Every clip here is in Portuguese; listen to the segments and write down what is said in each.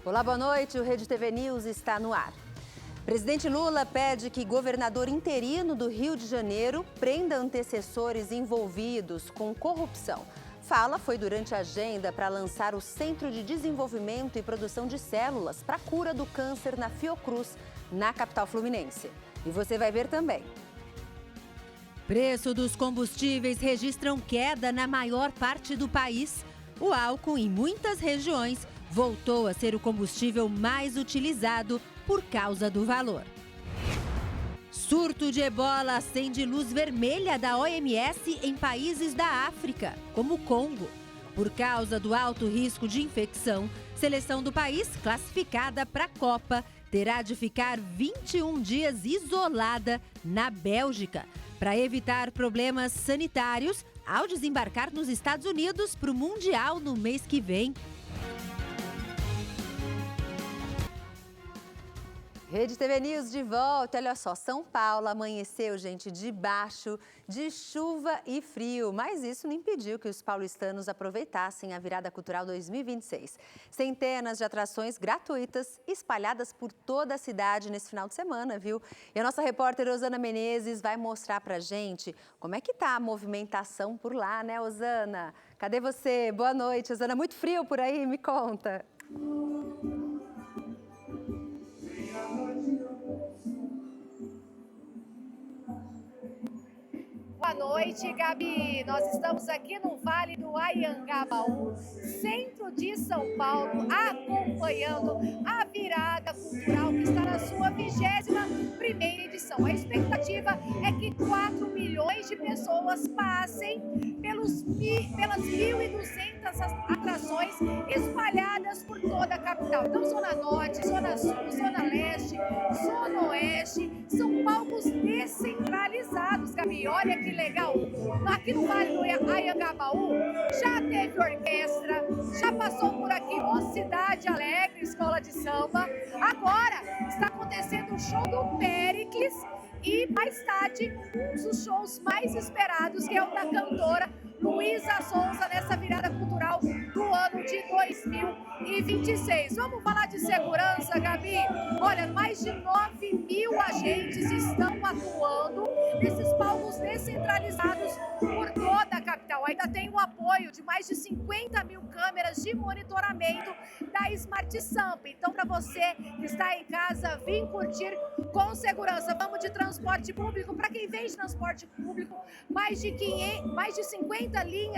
Olá, boa noite. O Rede TV News está no ar. Presidente Lula pede que governador interino do Rio de Janeiro prenda antecessores envolvidos com corrupção. Fala foi durante a agenda para lançar o Centro de Desenvolvimento e Produção de Células para a cura do câncer na Fiocruz, na capital fluminense. E você vai ver também. Preço dos combustíveis registram queda na maior parte do país. O álcool, em muitas regiões, voltou a ser o combustível mais utilizado por causa do valor. Surto de ebola acende luz vermelha da OMS em países da África, como o Congo. Por causa do alto risco de infecção, seleção do país, classificada para a Copa, terá de ficar 21 dias isolada na Bélgica, para evitar problemas sanitários ao desembarcar nos Estados Unidos para o Mundial no mês que vem. Rede TV News de volta. Olha só, São Paulo amanheceu, gente, debaixo de chuva e frio. Mas isso não impediu que os paulistanos aproveitassem a Virada Cultural 2026. Centenas de atrações gratuitas espalhadas por toda a cidade nesse final de semana, viu? E a nossa repórter Osana Menezes vai mostrar pra gente como é que tá a movimentação por lá, né, Osana? Cadê você? Boa noite, Osana. Muito frio por aí? Me conta. Boa noite, Gabi. Nós estamos aqui no Vale do Anhangabaú, centro de São Paulo, acompanhando a Virada Cultural que está na sua 21ª edição. A expectativa é que 4 milhões de pessoas passem pelas 1.200 atrações espalhadas por toda a capital. Então, Zona Norte, Zona Sul, Zona Leste, Zona Oeste, são palcos descentralizados, Gabi. Olha que legal. Aqui no Vale do Anhangabaú já teve orquestra, já passou por aqui Mocidade Alegre, escola de samba. Agora está acontecendo o show do Péricles e mais tarde um dos shows mais esperados, que é o da cantora Luísa Sonza, nessa virada cultural do ano de 2026. Vamos falar de segurança, Gabi? Olha, mais de 9.000 agentes estão atuando nesses palcos descentralizados por toda a capital. Ainda tem o apoio de mais de 50.000 câmeras de monitoramento da Smart Sampa. Então, para você que está em casa, vem curtir com segurança. Vamos de transporte público. Para quem vem de transporte público, mais de 50 linhas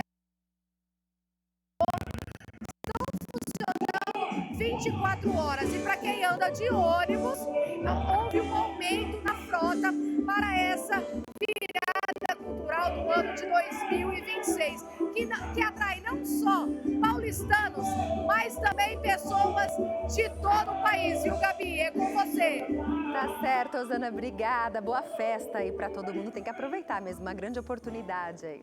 estão funcionando 24 horas. E para quem anda de ônibus, houve um aumento na frota para essa virada cultural do ano de 2026, que atrai não só paulistanos, mas também pessoas de todo o país. E o Gabi, é com você. Tá certo, Osana, obrigada. Boa festa aí para todo mundo. Tem que aproveitar mesmo, uma grande oportunidade aí.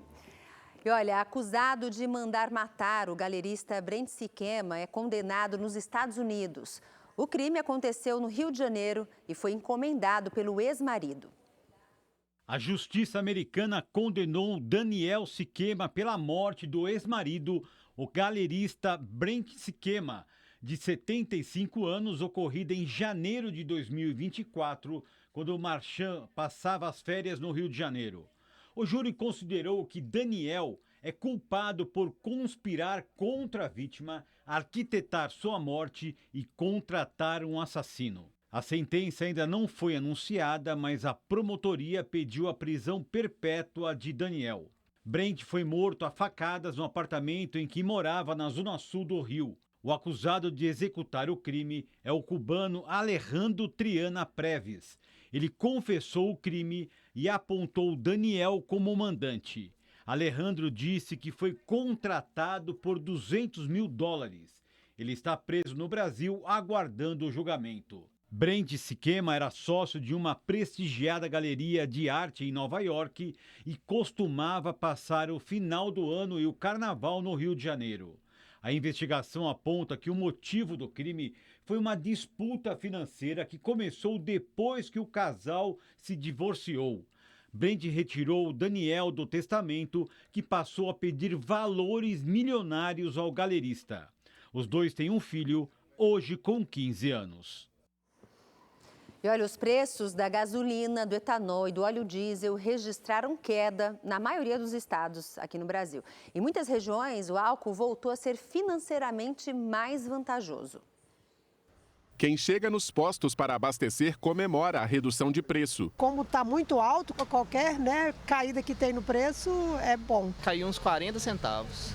E olha, acusado de mandar matar o galerista Brent Sikema é condenado nos Estados Unidos. O crime aconteceu no Rio de Janeiro e foi encomendado pelo ex-marido. A justiça americana condenou Daniel Sikema pela morte do ex-marido, o galerista Brent Sikema, de 75 anos, ocorrida em janeiro de 2024, quando o Marchand passava as férias no Rio de Janeiro. O júri considerou que Daniel é culpado por conspirar contra a vítima, arquitetar sua morte e contratar um assassino. A sentença ainda não foi anunciada, mas a promotoria pediu a prisão perpétua de Daniel. Brent foi morto a facadas no apartamento em que morava na zona sul do Rio. O acusado de executar o crime é o cubano Alejandro Triana Preves. Ele confessou o crime e apontou Daniel como mandante. Alejandro disse que foi contratado por $200 mil. Ele está preso no Brasil aguardando o julgamento. Brent Sikema era sócio de uma prestigiada galeria de arte em Nova York e costumava passar o final do ano e o carnaval no Rio de Janeiro. A investigação aponta que o motivo do crime foi uma disputa financeira que começou depois que o casal se divorciou. Brent retirou Daniel do testamento, que passou a pedir valores milionários ao galerista. Os dois têm um filho, hoje com 15 anos. E olha, os preços da gasolina, do etanol e do óleo diesel registraram queda na maioria dos estados aqui no Brasil. Em muitas regiões, o álcool voltou a ser financeiramente mais vantajoso. Quem chega nos postos para abastecer comemora a redução de preço. Como está muito alto, qualquer caída que tem no preço é bom. Caiu uns 40 centavos.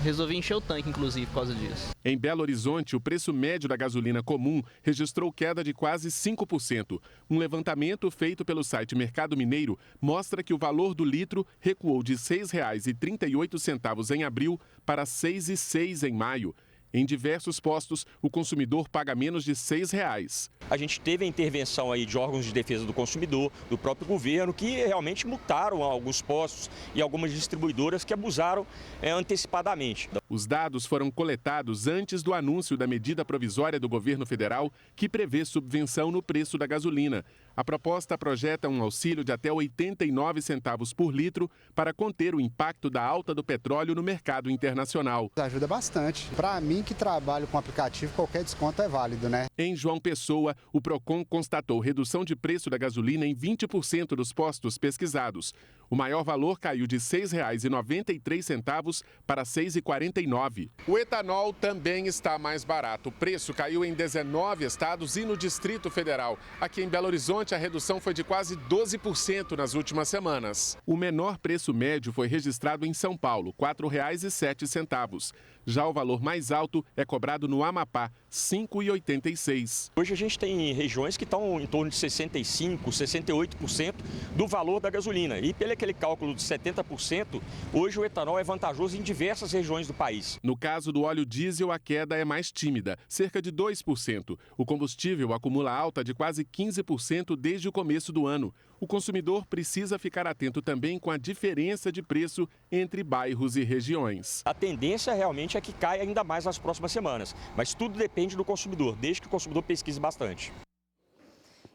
Resolvi encher o tanque, inclusive, por causa disso. Em Belo Horizonte, o preço médio da gasolina comum registrou queda de quase 5%. Um levantamento feito pelo site Mercado Mineiro mostra que o valor do litro recuou de R$ 6,38 em abril para R$ 6,06 em maio. Em diversos postos, o consumidor paga menos de R$ 6. A gente teve a intervenção aí de órgãos de defesa do consumidor, do próprio governo, que realmente multaram alguns postos e algumas distribuidoras que abusaram antecipadamente. Os dados foram coletados antes do anúncio da medida provisória do governo federal que prevê subvenção no preço da gasolina. A proposta projeta um auxílio de até 89 centavos por litro para conter o impacto da alta do petróleo no mercado internacional. Ajuda bastante. Para mim, que trabalho com aplicativo, qualquer desconto é válido, né? Em João Pessoa, o Procon constatou redução de preço da gasolina em 20% dos postos pesquisados. O maior valor caiu de R$ 6,93 para R$ 6,49. O etanol também está mais barato. O preço caiu em 19 estados e no Distrito Federal. Aqui em Belo Horizonte, a redução foi de quase 12% nas últimas semanas. O menor preço médio foi registrado em São Paulo, R$ 4,07. Já o valor mais alto é cobrado no Amapá, R$ 5,86. Hoje a gente tem regiões que estão em torno de 65%, 68% do valor da gasolina. E pelo aquele cálculo de 70%, hoje o etanol é vantajoso em diversas regiões do país. No caso do óleo diesel, a queda é mais tímida, cerca de 2%. O combustível acumula alta de quase 15% desde o começo do ano. O consumidor precisa ficar atento também com a diferença de preço entre bairros e regiões. A tendência realmente é que caia ainda mais nas próximas semanas, mas tudo depende do consumidor, desde que o consumidor pesquise bastante.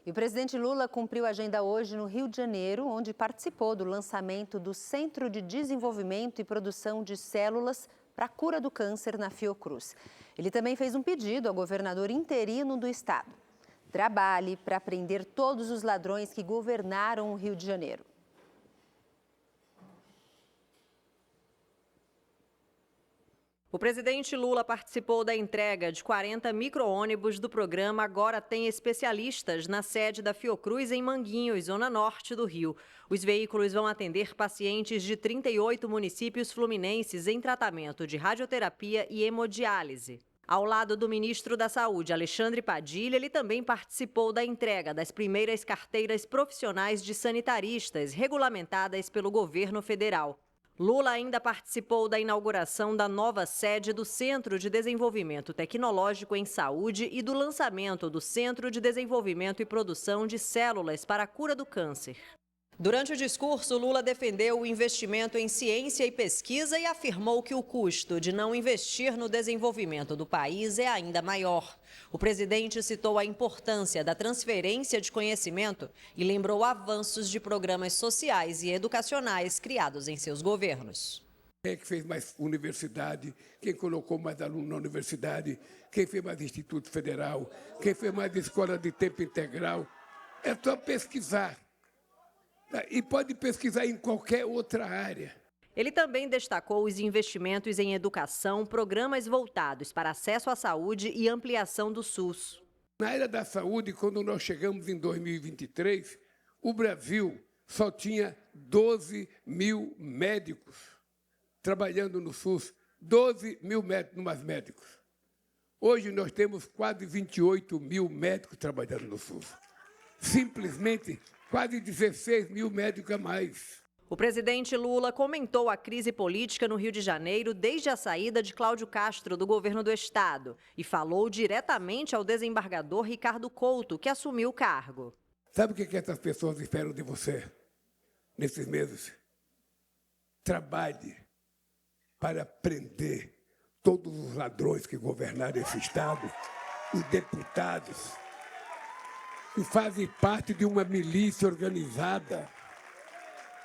E o presidente Lula cumpriu a agenda hoje no Rio de Janeiro, onde participou do lançamento do Centro de Desenvolvimento e Produção de Células para a Cura do Câncer na Fiocruz. Ele também fez um pedido ao governador interino do estado. Trabalhe para prender todos os ladrões que governaram o Rio de Janeiro. O presidente Lula participou da entrega de 40 micro-ônibus do programa Agora Tem Especialistas na sede da Fiocruz em Manguinhos, zona norte do Rio. Os veículos vão atender pacientes de 38 municípios fluminenses em tratamento de radioterapia e hemodiálise. Ao lado do ministro da Saúde, Alexandre Padilha, ele também participou da entrega das primeiras carteiras profissionais de sanitaristas regulamentadas pelo governo federal. Lula ainda participou da inauguração da nova sede do Centro de Desenvolvimento Tecnológico em Saúde e do lançamento do Centro de Desenvolvimento e Produção de Células para a Cura do Câncer. Durante o discurso, Lula defendeu o investimento em ciência e pesquisa e afirmou que o custo de não investir no desenvolvimento do país é ainda maior. O presidente citou a importância da transferência de conhecimento e lembrou avanços de programas sociais e educacionais criados em seus governos. Quem é que fez mais universidade, quem colocou mais aluno na universidade, quem fez mais Instituto Federal, quem fez mais escola de tempo integral. É só pesquisar. E pode pesquisar em qualquer outra área. Ele também destacou os investimentos em educação, programas voltados para acesso à saúde e ampliação do SUS. Na área da saúde, quando nós chegamos em 2023, o Brasil só tinha 12 mil médicos trabalhando no SUS, 12 mil médicos. Hoje nós temos quase 28 mil médicos trabalhando no SUS. Simplesmente quase 16 mil médicos a mais. O presidente Lula comentou a crise política no Rio de Janeiro desde a saída de Cláudio Castro do governo do estado e falou diretamente ao desembargador Ricardo Couto, que assumiu o cargo. Sabe o que essas pessoas esperam de você nesses meses? Trabalhe para prender todos os ladrões que governaram esse estado, os deputados, que fazem parte de uma milícia organizada.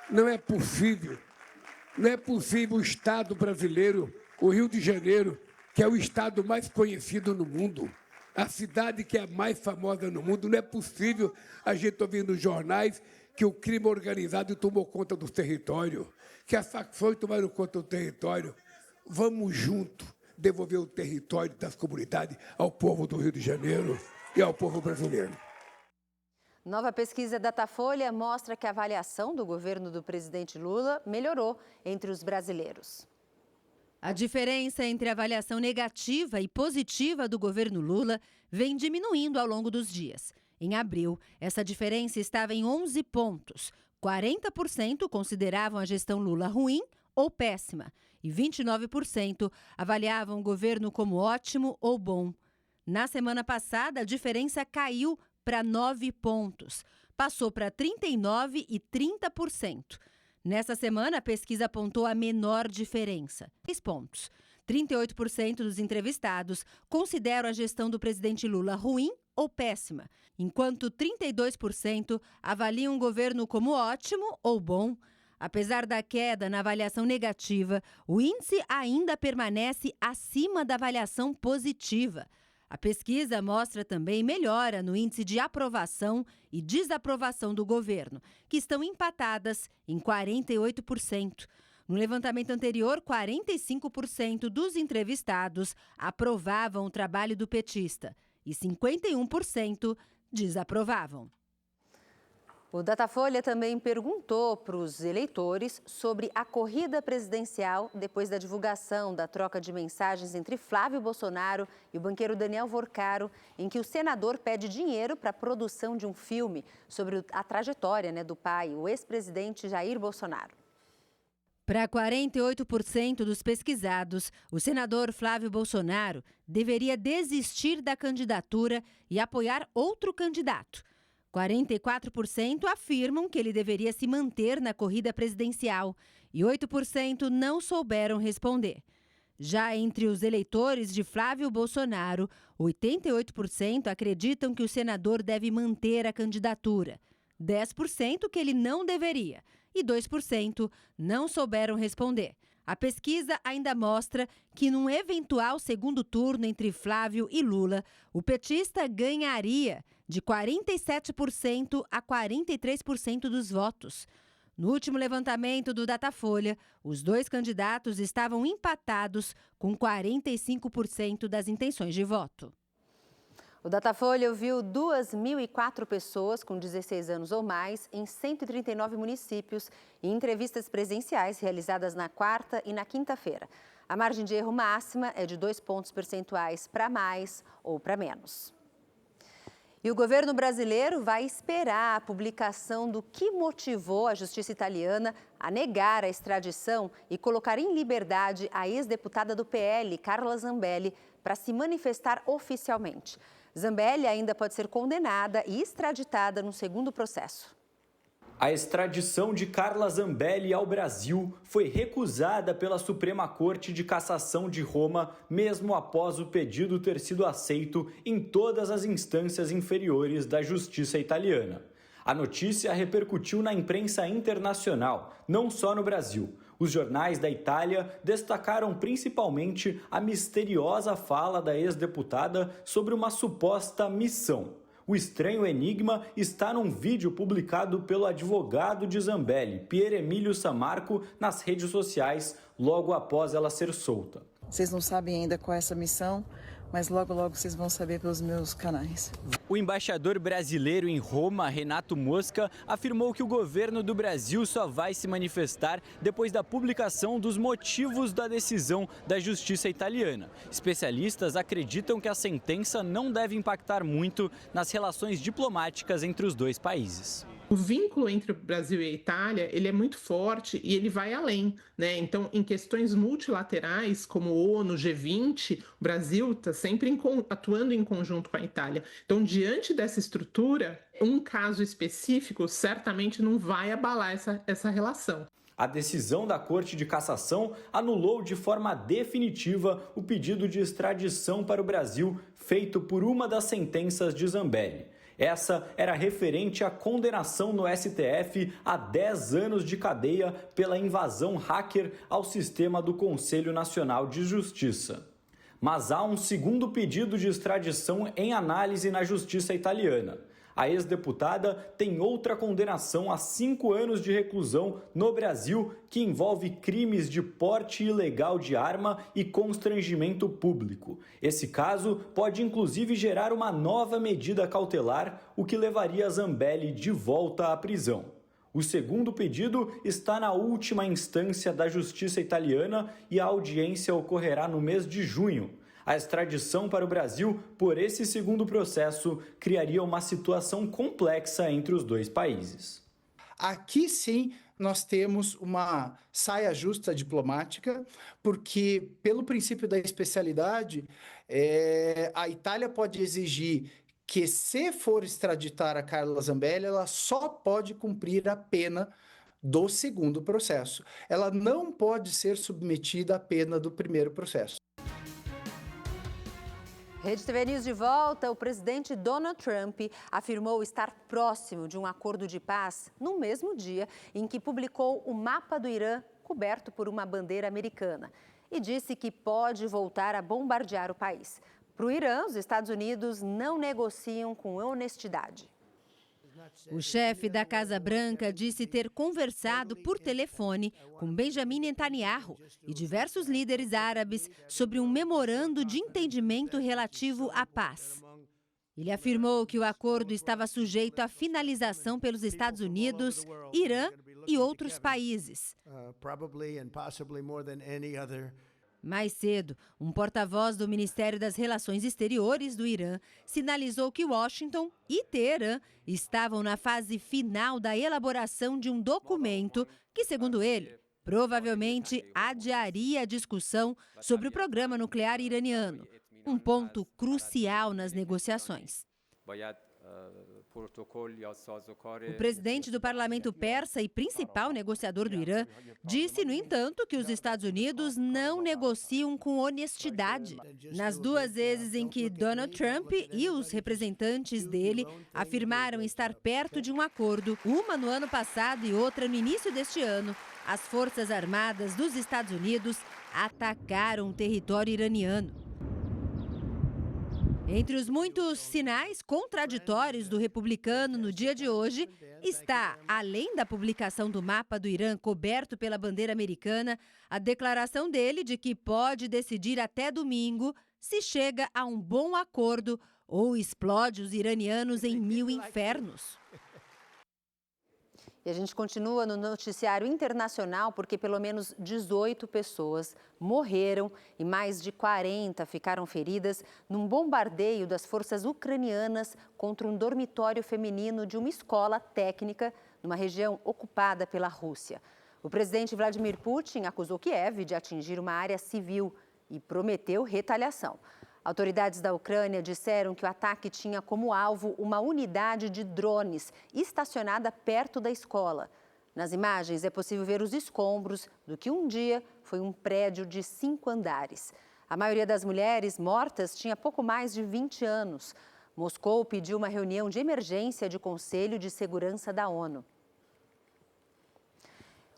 Não é possível o Estado brasileiro, o Rio de Janeiro, que é o estado mais conhecido no mundo, a cidade que é a mais famosa no mundo. Não é possível a gente ouvir nos jornais que o crime organizado tomou conta do território, que as facções tomaram conta do território. Vamos juntos devolver o território das comunidades ao povo do Rio de Janeiro e ao povo brasileiro. Nova pesquisa Datafolha mostra que a avaliação do governo do presidente Lula melhorou entre os brasileiros. A diferença entre a avaliação negativa e positiva do governo Lula vem diminuindo ao longo dos dias. Em abril, essa diferença estava em 11 pontos. 40% consideravam a gestão Lula ruim ou péssima e 29% avaliavam o governo como ótimo ou bom. Na semana passada, a diferença caiu para 9 pontos. Passou para 39% e 30%. Nessa semana, a pesquisa apontou a menor diferença, 6 pontos. 38% dos entrevistados consideram a gestão do presidente Lula ruim ou péssima, enquanto 32% avaliam o governo como ótimo ou bom. Apesar da queda na avaliação negativa, o índice ainda permanece acima da avaliação positiva. A pesquisa mostra também melhora no índice de aprovação e desaprovação do governo, que estão empatadas em 48%. No levantamento anterior, 45% dos entrevistados aprovavam o trabalho do petista e 51% desaprovavam. O Datafolha também perguntou para os eleitores sobre a corrida presidencial depois da divulgação da troca de mensagens entre Flávio Bolsonaro e o banqueiro Daniel Vorcaro, em que o senador pede dinheiro para a produção de um filme sobre a trajetória do pai, o ex-presidente Jair Bolsonaro. Para 48% dos pesquisados, o senador Flávio Bolsonaro deveria desistir da candidatura e apoiar outro candidato. 44% afirmam que ele deveria se manter na corrida presidencial e 8% não souberam responder. Já entre os eleitores de Flávio Bolsonaro, 88% acreditam que o senador deve manter a candidatura, 10% que ele não deveria e 2% não souberam responder. A pesquisa ainda mostra que num eventual segundo turno entre Flávio e Lula, o petista ganharia de 47% a 43% dos votos. No último levantamento do Datafolha, os dois candidatos estavam empatados com 45% das intenções de voto. O Datafolha ouviu 2.004 pessoas com 16 anos ou mais em 139 municípios em entrevistas presenciais realizadas na quarta e na quinta-feira. A margem de erro máxima é de 2 pontos percentuais para mais ou para menos. E o governo brasileiro vai esperar a publicação do que motivou a justiça italiana a negar a extradição e colocar em liberdade a ex-deputada do PL, Carla Zambelli, para se manifestar oficialmente. Zambelli ainda pode ser condenada e extraditada no segundo processo. A extradição de Carla Zambelli ao Brasil foi recusada pela Suprema Corte de Cassação de Roma, mesmo após o pedido ter sido aceito em todas as instâncias inferiores da justiça italiana. A notícia repercutiu na imprensa internacional, não só no Brasil. Os jornais da Itália destacaram principalmente a misteriosa fala da ex-deputada sobre uma suposta missão. O estranho enigma está num vídeo publicado pelo advogado de Zambelli, Pier Emílio Sammarco, nas redes sociais, logo após ela ser solta. Vocês não sabem ainda qual é essa missão, mas logo vocês vão saber pelos meus canais. O embaixador brasileiro em Roma, Renato Mosca, afirmou que o governo do Brasil só vai se manifestar depois da publicação dos motivos da decisão da justiça italiana. Especialistas acreditam que a sentença não deve impactar muito nas relações diplomáticas entre os dois países. O vínculo entre o Brasil e a Itália, ele é muito forte e ele vai além, né? Então, em questões multilaterais, como ONU, G20, o Brasil está sempre atuando em conjunto com a Itália. Então, diante dessa estrutura, um caso específico certamente não vai abalar essa relação. A decisão da Corte de Cassação anulou de forma definitiva o pedido de extradição para o Brasil feito por uma das sentenças de Zambelli. Essa era referente à condenação no STF a 10 anos de cadeia pela invasão hacker ao sistema do Conselho Nacional de Justiça. Mas há um segundo pedido de extradição em análise na justiça italiana. A ex-deputada tem outra condenação a 5 anos de reclusão no Brasil, que envolve crimes de porte ilegal de arma e constrangimento público. Esse caso pode inclusive gerar uma nova medida cautelar, o que levaria Zambelli de volta à prisão. O segundo pedido está na última instância da justiça italiana e a audiência ocorrerá no mês de junho. A extradição para o Brasil por esse segundo processo criaria uma situação complexa entre os dois países. Aqui sim nós temos uma saia justa diplomática, porque pelo princípio da especialidade, a Itália pode exigir que, se for extraditar a Carla Zambelli, ela só pode cumprir a pena do segundo processo. Ela não pode ser submetida à pena do primeiro processo. Rede TV News de volta. O presidente Donald Trump afirmou estar próximo de um acordo de paz no mesmo dia em que publicou o mapa do Irã coberto por uma bandeira americana e disse que pode voltar a bombardear o país. Para o Irã, os Estados Unidos não negociam com honestidade. O chefe da Casa Branca disse ter conversado por telefone com Benjamin Netanyahu e diversos líderes árabes sobre um memorando de entendimento relativo à paz. Ele afirmou que o acordo estava sujeito à finalização pelos Estados Unidos, Irã e outros países. Mais cedo, um porta-voz do Ministério das Relações Exteriores do Irã sinalizou que Washington e Teherã estavam na fase final da elaboração de um documento que, segundo ele, provavelmente adiaria a discussão sobre o programa nuclear iraniano, um ponto crucial nas negociações. O presidente do parlamento persa e principal negociador do Irã disse, no entanto, que os Estados Unidos não negociam com honestidade. Nas 2 vezes em que Donald Trump e os representantes dele afirmaram estar perto de um acordo, uma no ano passado e outra no início deste ano, as Forças Armadas dos Estados Unidos atacaram o território iraniano. Entre os muitos sinais contraditórios do republicano no dia de hoje, está, além da publicação do mapa do Irã coberto pela bandeira americana, a declaração dele de que pode decidir até domingo se chega a um bom acordo ou explode os iranianos em 1000 infernos. E a gente continua no noticiário internacional porque pelo menos 18 pessoas morreram e mais de 40 ficaram feridas num bombardeio das forças ucranianas contra um dormitório feminino de uma escola técnica numa região ocupada pela Rússia. O presidente Vladimir Putin acusou Kiev de atingir uma área civil e prometeu retaliação. Autoridades da Ucrânia disseram que o ataque tinha como alvo uma unidade de drones estacionada perto da escola. Nas imagens é possível ver os escombros do que um dia foi um prédio de 5 andares. A maioria das mulheres mortas tinha pouco mais de 20 anos. Moscou pediu uma reunião de emergência de Conselho de Segurança da ONU.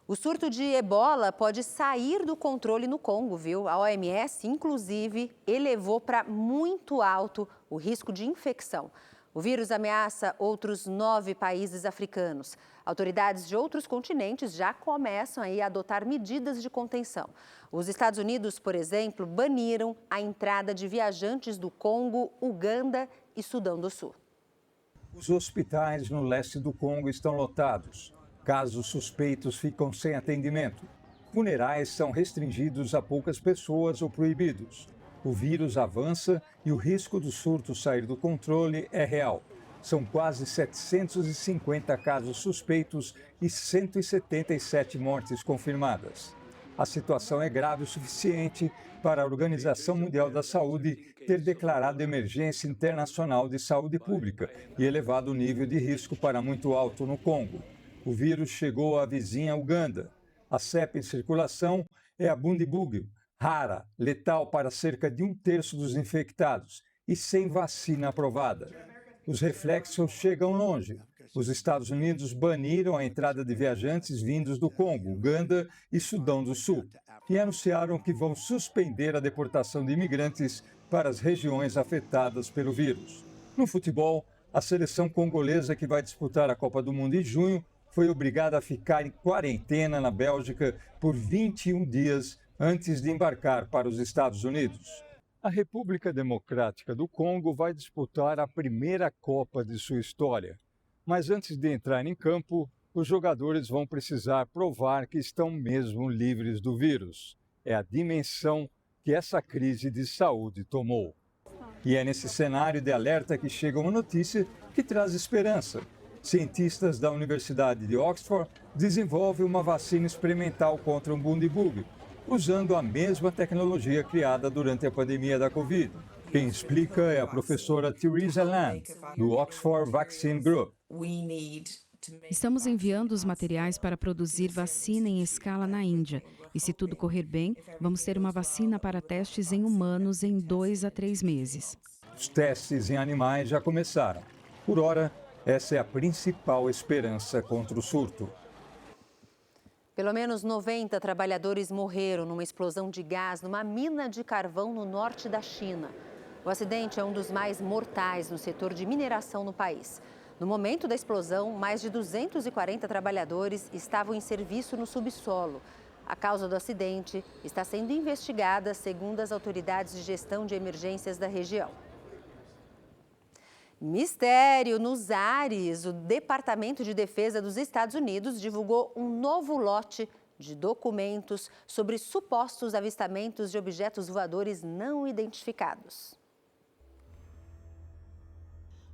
O surto de ebola pode sair do controle no Congo, viu? A OMS, inclusive, elevou para muito alto o risco de infecção. O vírus ameaça outros 9 países africanos. Autoridades de outros continentes já começam a adotar medidas de contenção. Os Estados Unidos, por exemplo, baniram a entrada de viajantes do Congo, Uganda e Sudão do Sul. Os hospitais no leste do Congo estão lotados. Casos suspeitos ficam sem atendimento. Funerais são restringidos a poucas pessoas ou proibidos. O vírus avança e o risco do surto sair do controle é real. São quase 750 casos suspeitos e 177 mortes confirmadas. A situação é grave o suficiente para a Organização Mundial da Saúde ter declarado emergência internacional de saúde pública e elevado o nível de risco para muito alto no Congo. O vírus chegou à vizinha Uganda. A cepa em circulação é a Bundibugyo, rara, letal para cerca de 1/3 dos infectados e sem vacina aprovada. Os reflexos chegam longe. Os Estados Unidos baniram a entrada de viajantes vindos do Congo, Uganda e Sudão do Sul, e anunciaram que vão suspender a deportação de imigrantes para as regiões afetadas pelo vírus. No futebol, a seleção congolesa que vai disputar a Copa do Mundo em junho foi obrigada a ficar em quarentena na Bélgica por 21 dias antes de embarcar para os Estados Unidos. A República Democrática do Congo vai disputar a primeira Copa de sua história. Mas antes de entrar em campo, os jogadores vão precisar provar que estão mesmo livres do vírus. É a dimensão que essa crise de saúde tomou. E é nesse cenário de alerta que chega uma notícia que traz esperança. Cientistas da Universidade de Oxford desenvolvem uma vacina experimental contra o Bundibug, usando a mesma tecnologia criada durante a pandemia da Covid. Quem explica é a professora Theresa Lam, do Oxford Vaccine Group. Estamos enviando os materiais para produzir vacina em escala na Índia. E se tudo correr bem, vamos ter uma vacina para testes em humanos em 2 a 3 meses. Os testes em animais já começaram. Por hora, essa é a principal esperança contra o surto. Pelo menos 90 trabalhadores morreram numa explosão de gás numa mina de carvão no norte da China. O acidente é um dos mais mortais no setor de mineração no país. No momento da explosão, mais de 240 trabalhadores estavam em serviço no subsolo. A causa do acidente está sendo investigada, segundo as autoridades de gestão de emergências da região. Mistério nos ares. O Departamento de Defesa dos Estados Unidos divulgou um novo lote de documentos sobre supostos avistamentos de objetos voadores não identificados.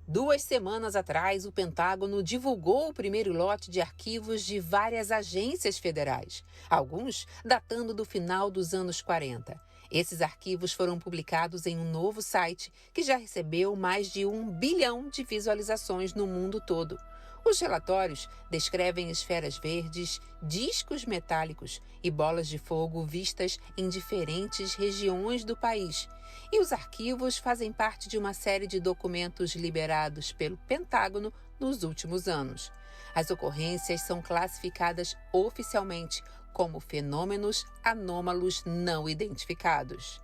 2 semanas atrás, o Pentágono divulgou o primeiro lote de arquivos de várias agências federais, alguns datando do final dos anos 40. Esses arquivos foram publicados em um novo site que já recebeu mais de 1 bilhão de visualizações no mundo todo. Os relatórios descrevem esferas verdes, discos metálicos e bolas de fogo vistas em diferentes regiões do país. E os arquivos fazem parte de uma série de documentos liberados pelo Pentágono nos últimos anos. As ocorrências são classificadas oficialmente como fenômenos anômalos não identificados.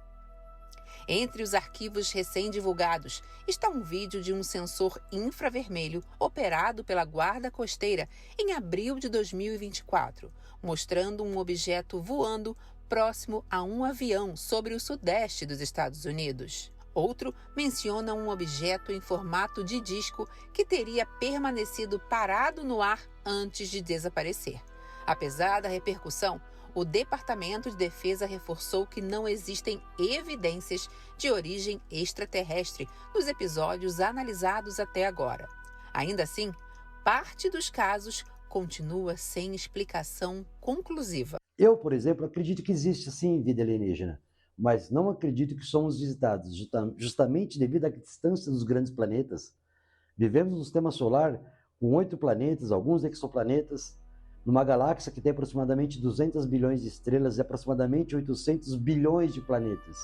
Entre os arquivos recém-divulgados está um vídeo de um sensor infravermelho operado pela Guarda Costeira em abril de 2024, mostrando um objeto voando próximo a um avião sobre o sudeste dos Estados Unidos. Outro menciona um objeto em formato de disco que teria permanecido parado no ar antes de desaparecer. Apesar da repercussão, o Departamento de Defesa reforçou que não existem evidências de origem extraterrestre nos episódios analisados até agora. Ainda assim, parte dos casos continua sem explicação conclusiva. Eu, por exemplo, acredito que existe sim vida alienígena, mas não acredito que somos visitados, justamente devido à distância dos grandes planetas. Vivemos no sistema solar com 8 planetas, alguns exoplanetas, numa galáxia que tem aproximadamente 200 bilhões de estrelas e aproximadamente 800 bilhões de planetas.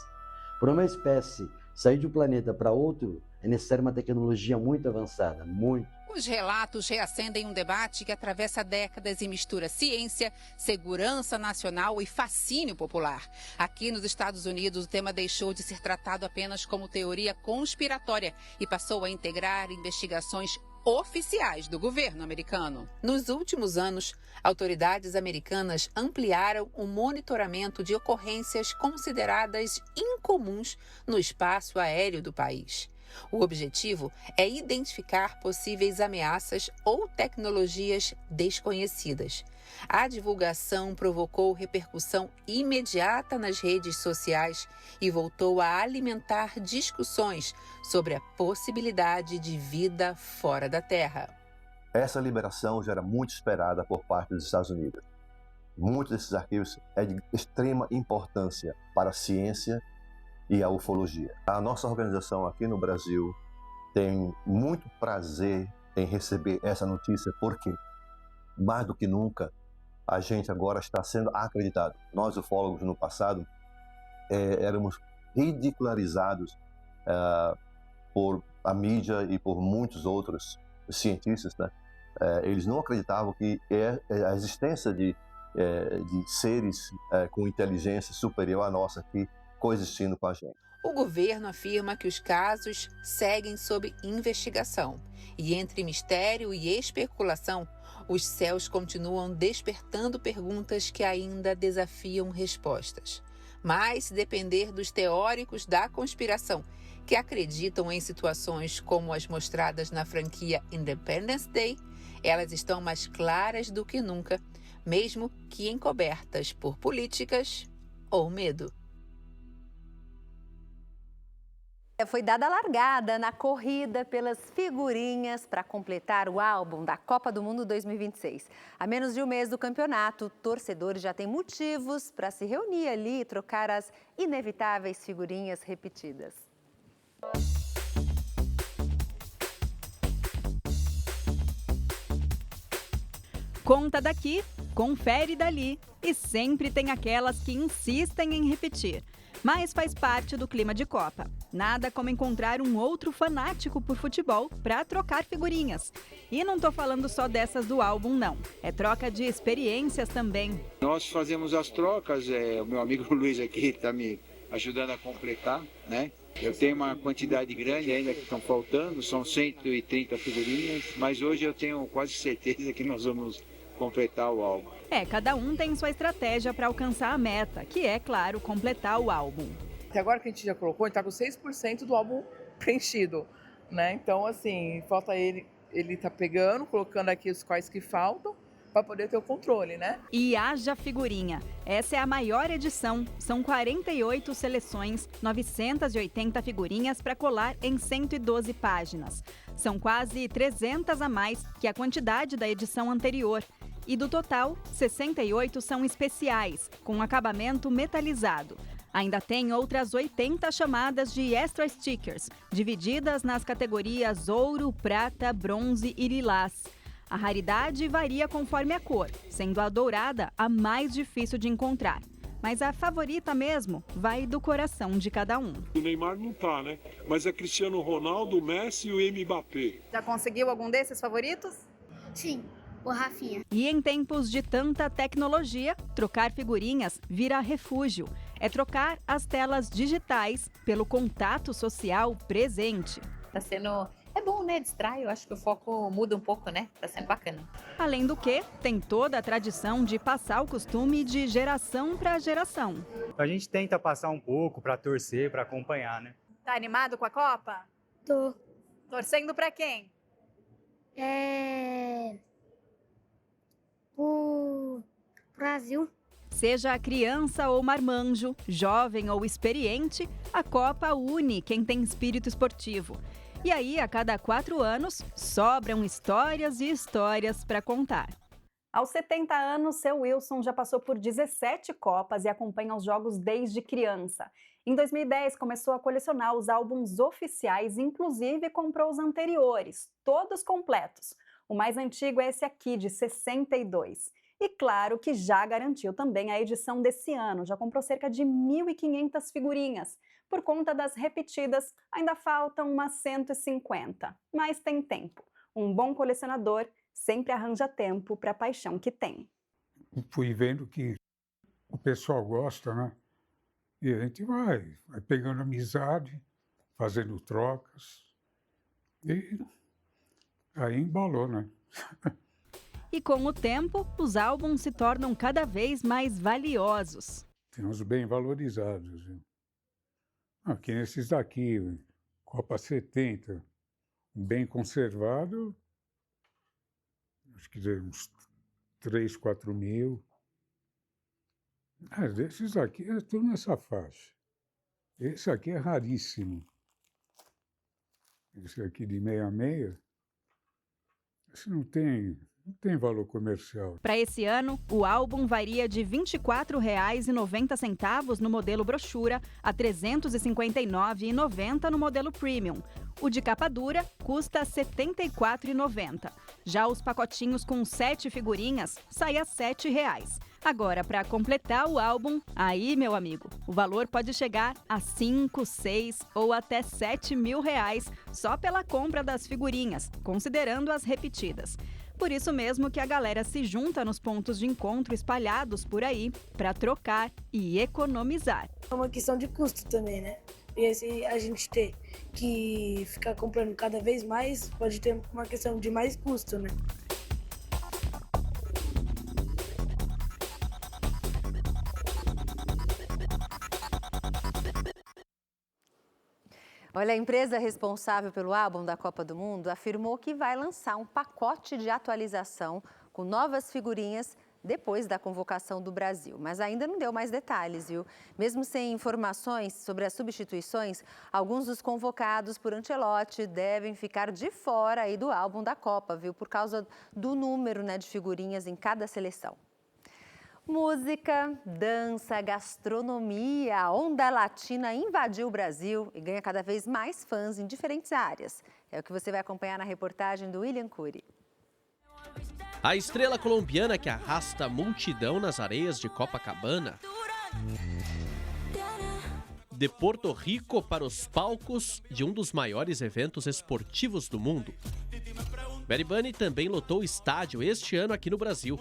Para uma espécie sair de um planeta para outro, é necessária uma tecnologia muito avançada, muito. Os relatos reacendem um debate que atravessa décadas e mistura ciência, segurança nacional e fascínio popular. Aqui nos Estados Unidos, o tema deixou de ser tratado apenas como teoria conspiratória e passou a integrar investigações oficiais do governo americano. Nos últimos anos, autoridades americanas ampliaram o monitoramento de ocorrências consideradas incomuns no espaço aéreo do país. O objetivo é identificar possíveis ameaças ou tecnologias desconhecidas. A divulgação provocou repercussão imediata nas redes sociais e voltou a alimentar discussões sobre a possibilidade de vida fora da Terra. Essa liberação já era muito esperada por parte dos Estados Unidos. Muitos desses arquivos é de extrema importância para a ciência e a ufologia. A nossa organização aqui no Brasil tem muito prazer em receber essa notícia, porque mais do que nunca a gente agora está sendo acreditado. Nós ufólogos no passado éramos ridicularizados por a mídia e por muitos outros cientistas, né? Eles não acreditavam que a existência de seres com inteligência superior à nossa aqui coexistindo com a gente. O governo afirma que os casos seguem sob investigação. E entre mistério e especulação, os céus continuam despertando perguntas que ainda desafiam respostas. Mas, se depender dos teóricos da conspiração, que acreditam em situações como as mostradas na franquia Independence Day, elas estão mais claras do que nunca, mesmo que encobertas por políticas ou medo. Foi dada a largada na corrida pelas figurinhas para completar o álbum da Copa do Mundo 2026. A menos de um mês do campeonato, torcedores já têm motivos para se reunir ali e trocar as inevitáveis figurinhas repetidas. Conta daqui, confere dali e sempre tem aquelas que insistem em repetir. Mas faz parte do clima de Copa. Nada como encontrar um outro fanático por futebol para trocar figurinhas. E não tô falando só dessas do álbum, não. É troca de experiências também. Nós fazemos as trocas, o meu amigo Luiz aqui está me ajudando a completar, né? Eu tenho uma quantidade grande ainda que estão faltando, são 130 figurinhas, mas hoje eu tenho quase certeza que nós vamos completar o álbum. Cada um tem sua estratégia para alcançar a meta, que é, claro, completar o álbum. Até agora que a gente já colocou, a gente está com 6% do álbum preenchido, né? Então, assim, falta ele tá pegando, colocando aqui os quais que faltam, para poder ter o controle, né? E haja figurinha. Essa é a maior edição. São 48 seleções, 980 figurinhas para colar em 112 páginas. São quase 300 a mais que a quantidade da edição anterior. E do total, 68 são especiais, com acabamento metalizado. Ainda tem outras 80 chamadas de extra stickers, divididas nas categorias ouro, prata, bronze e lilás. A raridade varia conforme a cor, sendo a dourada a mais difícil de encontrar. Mas a favorita mesmo vai do coração de cada um. O Neymar não tá, né? Mas é Cristiano Ronaldo, o Messi e o Mbappé. Já conseguiu algum desses favoritos? Sim, o Rafinha. E em tempos de tanta tecnologia, trocar figurinhas vira refúgio. É trocar as telas digitais pelo contato social presente. Tá sendo... É bom, né? Distrai, eu acho que o foco muda um pouco, né? Tá sendo bacana. Além do que, tem toda a tradição de passar o costume de geração para geração. A gente tenta passar um pouco para torcer, para acompanhar, né? Tá animado com a Copa? Tô. Torcendo para quem? O Brasil. Seja criança ou marmanjo, jovem ou experiente, a Copa une quem tem espírito esportivo. E aí, a cada 4 anos, sobram histórias e histórias para contar. Aos 70 anos, seu Wilson já passou por 17 Copas e acompanha os jogos desde criança. Em 2010, começou a colecionar os álbuns oficiais, inclusive comprou os anteriores, todos completos. O mais antigo é esse aqui, de 62. E claro que já garantiu também a edição desse ano, já comprou cerca de 1.500 figurinhas. Por conta das repetidas, ainda faltam umas 150, mas tem tempo. Um bom colecionador sempre arranja tempo para a paixão que tem. Fui vendo que o pessoal gosta, né? E a gente vai pegando amizade, fazendo trocas, e aí embalou, né? E com o tempo, os álbuns se tornam cada vez mais valiosos. Tem uns bem valorizados, viu? Aqui nesses daqui, Copa 70, bem conservado, acho que uns 3, 4 mil. Mas esses aqui é tudo nessa faixa. Esse aqui é raríssimo. Esse aqui de 66, esse não tem valor comercial. Para esse ano, o álbum varia de R$ 24,90 no modelo brochura a R$ 359,90 no modelo premium. O de capa dura custa R$ 74,90. Já os pacotinhos com 7 figurinhas saem a R$ 7,00. Agora, para completar o álbum, aí, meu amigo, o valor pode chegar a 5, 6 ou até 7 mil reais só pela compra das figurinhas, considerando as repetidas. Por isso mesmo que a galera se junta nos pontos de encontro espalhados por aí para trocar e economizar. É uma questão de custo também, né? E se a gente ter que ficar comprando cada vez mais, pode ter uma questão de mais custo, né? Olha, a empresa responsável pelo álbum da Copa do Mundo afirmou que vai lançar um pacote de atualização com novas figurinhas depois da convocação do Brasil. Mas ainda não deu mais detalhes, viu? Mesmo sem informações sobre as substituições, alguns dos convocados por Ancelotti devem ficar de fora aí do álbum da Copa, viu? Por causa do número, né, de figurinhas em cada seleção. Música, dança, gastronomia, a onda latina invadiu o Brasil e ganha cada vez mais fãs em diferentes áreas. É o que você vai acompanhar na reportagem do William Cury. A estrela colombiana que arrasta a multidão nas areias de Copacabana. De Porto Rico para os palcos de um dos maiores eventos esportivos do mundo. Bad Bunny também lotou o estádio este ano aqui no Brasil.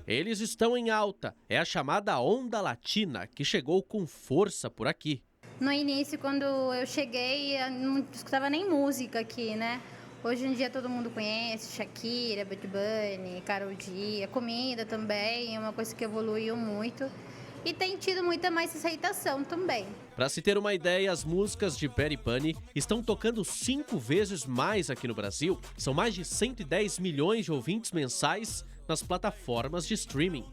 Eles estão em alta, é a chamada onda latina, que chegou com força por aqui. No início, quando eu cheguei, eu não escutava nem música aqui, né? Hoje em dia todo mundo conhece Shakira, Bad Bunny, Karol G, a comida também é uma coisa que evoluiu muito e tem tido muita mais aceitação também. Para se ter uma ideia, as músicas de Bad Bunny estão tocando 5 vezes mais aqui no Brasil. São mais de 110 milhões de ouvintes mensais nas plataformas de streaming.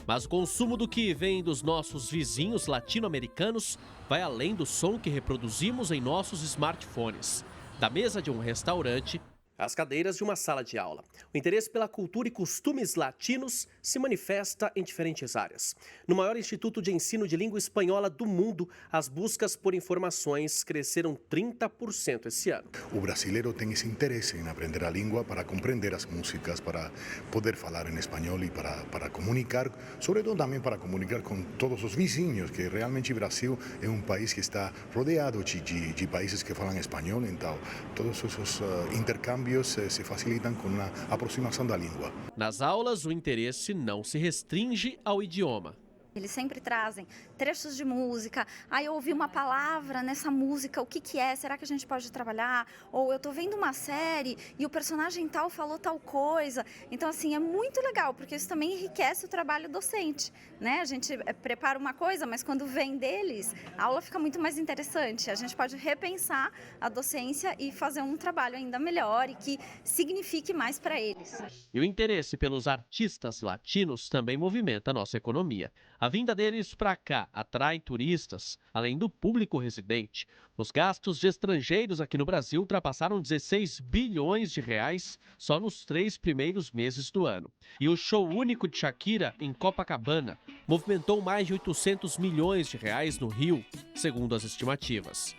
Mas o consumo do que vem dos nossos vizinhos latino-americanos vai além do som que reproduzimos em nossos smartphones. Da mesa de um restaurante às cadeiras de uma sala de aula. O interesse pela cultura e costumes latinos se manifesta em diferentes áreas. No maior instituto de ensino de língua espanhola do mundo, as buscas por informações cresceram 30% esse ano. O brasileiro tem esse interesse em aprender a língua para compreender as músicas, para poder falar em espanhol e para comunicar, sobretudo também para comunicar com todos os vizinhos, que realmente o Brasil é um país que está rodeado de países que falam espanhol, então todos esses intercâmbios se facilitam com a aproximação da língua. Nas aulas, o interesse não se restringe ao idioma. Eles sempre trazem trechos de música. Eu ouvi uma palavra nessa música, o que é? Será que a gente pode trabalhar? Ou eu tô vendo uma série e o personagem tal falou tal coisa. Então, assim, é muito legal, porque isso também enriquece o trabalho docente, né? A gente prepara uma coisa, mas quando vem deles, a aula fica muito mais interessante. A gente pode repensar a docência e fazer um trabalho ainda melhor e que signifique mais para eles. E o interesse pelos artistas latinos também movimenta a nossa economia. A vinda deles para cá atrai turistas, além do público residente. Os gastos de estrangeiros aqui no Brasil ultrapassaram 16 bilhões de reais só nos 3 primeiros meses do ano. E o show único de Shakira em Copacabana movimentou mais de 800 milhões de reais no Rio, segundo as estimativas.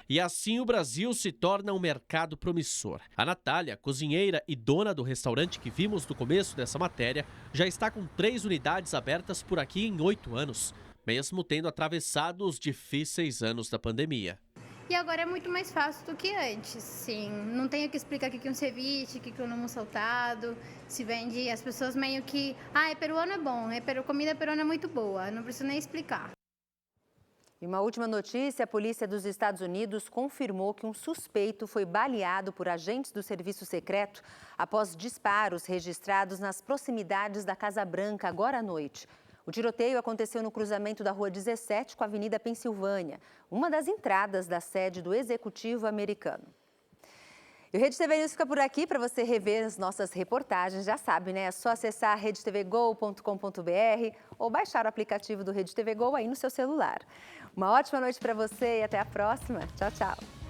E assim o Brasil se torna um mercado promissor. A Natália, cozinheira e dona do restaurante que vimos no começo dessa matéria, já está com 3 unidades abertas por aqui em 8 anos, mesmo tendo atravessado os difíceis anos da pandemia. E agora é muito mais fácil do que antes, sim. Não tenho que explicar o que é um ceviche, o que é um lomo saltado. Se vende, as pessoas meio que... é peruano é bom, comida peruana é muito boa, não preciso nem explicar. E uma última notícia, a polícia dos Estados Unidos confirmou que um suspeito foi baleado por agentes do serviço secreto após disparos registrados nas proximidades da Casa Branca agora à noite. O tiroteio aconteceu no cruzamento da Rua 17 com a Avenida Pensilvânia, uma das entradas da sede do Executivo americano. E o Rede TV News fica por aqui para você rever as nossas reportagens. Já sabe, né? É só acessar redetvgo.com.br ou baixar o aplicativo do Rede TV Go aí no seu celular. Uma ótima noite para você e até a próxima. Tchau, tchau.